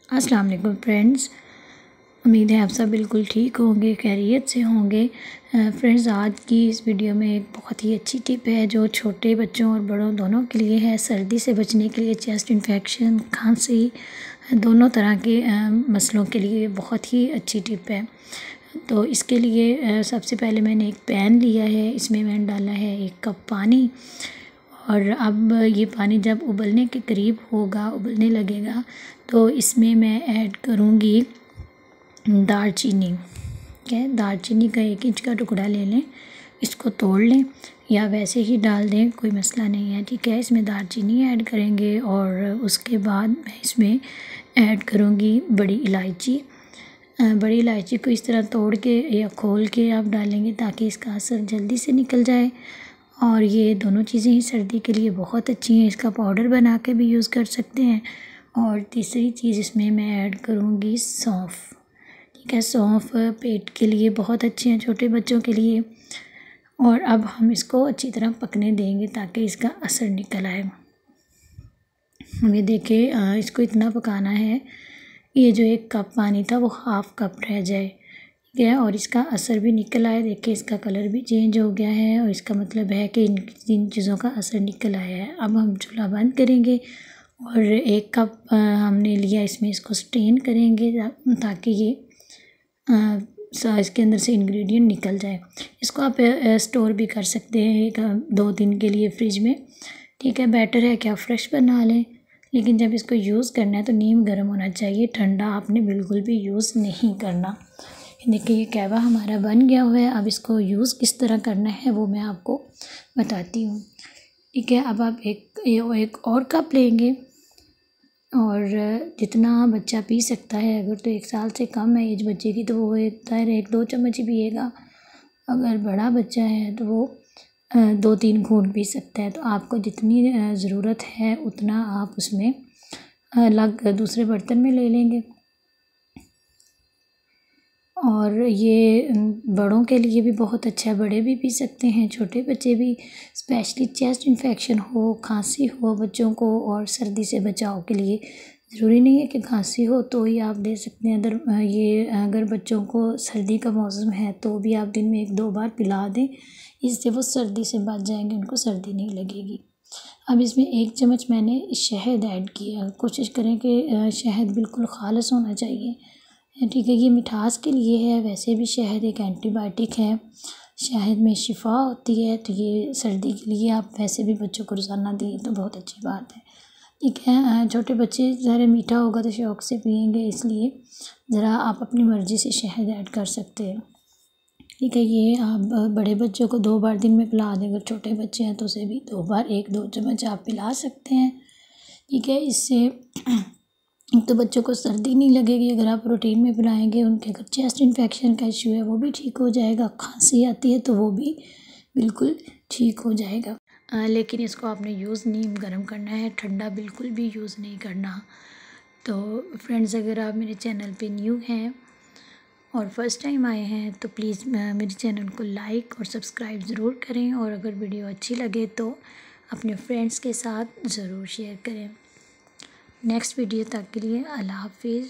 अस्सलाम वालेकुम फ्रेंड्स। उम्मीद है आप सब बिल्कुल ठीक होंगे, खैरियत से होंगे। फ्रेंड्स, आज की इस वीडियो में एक बहुत ही अच्छी टिप है जो छोटे बच्चों और बड़ों दोनों के लिए है। सर्दी से बचने के लिए, चेस्ट इन्फेक्शन, खांसी, दोनों तरह के मसलों के लिए बहुत ही अच्छी टिप है। तो इसके लिए सबसे पहले मैंने एक पैन लिया है, इसमें मैंने डाला है 1 कप पानी। और अब ये पानी जब उबलने के करीब होगा, उबलने लगेगा, तो इसमें मैं ऐड करूँगी दालचीनी। ठीक है, दालचीनी का 1 इंच का टुकड़ा ले लें, इसको तोड़ लें या वैसे ही डाल दें, कोई मसला नहीं है। ठीक है, इसमें दालचीनी ऐड करेंगे और उसके बाद मैं इसमें ऐड करूँगी बड़ी इलायची। बड़ी इलायची को इस तरह तोड़ के या खोल के आप डालेंगे ताकि इसका असर जल्दी से निकल जाए। और ये दोनों चीज़ें ही सर्दी के लिए बहुत अच्छी हैं, इसका पाउडर बना के भी यूज़ कर सकते हैं। और तीसरी चीज़ इसमें मैं ऐड करूँगी सौंफ। ठीक है, सौंफ पेट के लिए बहुत अच्छे हैं, छोटे बच्चों के लिए। और अब हम इसको अच्छी तरह पकने देंगे ताकि इसका असर निकल आए। हमें देखें, इसको इतना पकाना है, ये जो 1 कप पानी था वो हाफ़ कप रह जाए। ठीक है, और इसका असर भी निकल आया। देखिए, इसका कलर भी चेंज हो गया है और इसका मतलब है कि इन चीज़ों का असर निकल आया है। अब हम चूल्हा बंद करेंगे और 1 कप हमने लिया, इसमें इसको स्ट्रेन करेंगे ताकि ये इसके अंदर से इंग्रेडिएंट निकल जाए। इसको आप स्टोर भी कर सकते हैं 1-2 दिन के लिए फ्रिज में। ठीक है, बेटर है कि आप फ्रेश बना लें, लेकिन जब इसको यूज़ करना है तो नीम गर्म होना चाहिए, ठंडा आपने बिल्कुल भी यूज़ नहीं करना। देखिए, ये कहवा हमारा बन गया हुआ है। अब इसको यूज़ किस तरह करना है वो मैं आपको बताती हूँ। ठीक है, अब आप एक और कप लेंगे और जितना बच्चा पी सकता है, अगर तो 1 साल से कम है एज बच्चे की तो वो 1-2 चम्मच ही पिएगा। अगर बड़ा बच्चा है तो वो 2-3 घूंट पी सकता है। तो आपको जितनी ज़रूरत है उतना आप उसमें अलग दूसरे बर्तन में ले लेंगे। और ये बड़ों के लिए भी बहुत अच्छा है, बड़े भी पी सकते हैं, छोटे बच्चे भी। स्पेशली चेस्ट इन्फेक्शन हो, खांसी हो बच्चों को और सर्दी से बचाव के लिए, ज़रूरी नहीं है कि खांसी हो तो ही आप दे सकते हैं। अगर बच्चों को सर्दी का मौसम है तो भी आप दिन में 1-2 बार पिला दें, इससे वो सर्दी से बच जाएंगे, उनको सर्दी नहीं लगेगी। अब इसमें 1 चम्मच मैंने शहद ऐड किया। कोशिश करें कि शहद बिल्कुल खालिस होना चाहिए। ठीक है, ये मिठास के लिए है, वैसे भी शहद एक एंटीबायोटिक है, शहद में शिफा होती है, तो ये सर्दी के लिए आप वैसे भी बच्चों को रोज़ाना दिए तो बहुत अच्छी बात है। ठीक है, छोटे बच्चे ज़रा मीठा होगा तो शौक़ से पिएंगे, इसलिए ज़रा आप अपनी मर्ज़ी से शहद ऐड कर सकते हैं। ठीक है, ये आप बड़े बच्चों को 2 बार दिन में पिला दें, अगर छोटे बच्चे हैं तो उसे भी 2 बार 1-2 चम्मच आप पिला सकते हैं। ठीक है, इससे तो बच्चों को सर्दी नहीं लगेगी। अगर आप रूटीन में पिलाएंगे, उनके अगर चेस्ट इन्फेक्शन का इशू है वो भी ठीक हो जाएगा, खांसी आती है तो वो भी बिल्कुल ठीक हो जाएगा। लेकिन इसको आपने यूज़ नीम गर्म करना है, ठंडा बिल्कुल भी यूज़ नहीं करना। तो फ्रेंड्स, अगर आप मेरे चैनल पे न्यू हैं और फर्स्ट टाइम आए हैं तो प्लीज़ मेरे चैनल को लाइक और सब्सक्राइब ज़रूर करें, और अगर वीडियो अच्छी लगे तो अपने फ्रेंड्स के साथ ज़रूर शेयर करें। नेक्स्ट वीडियो तक के लिए अल्लाह हाफिज़।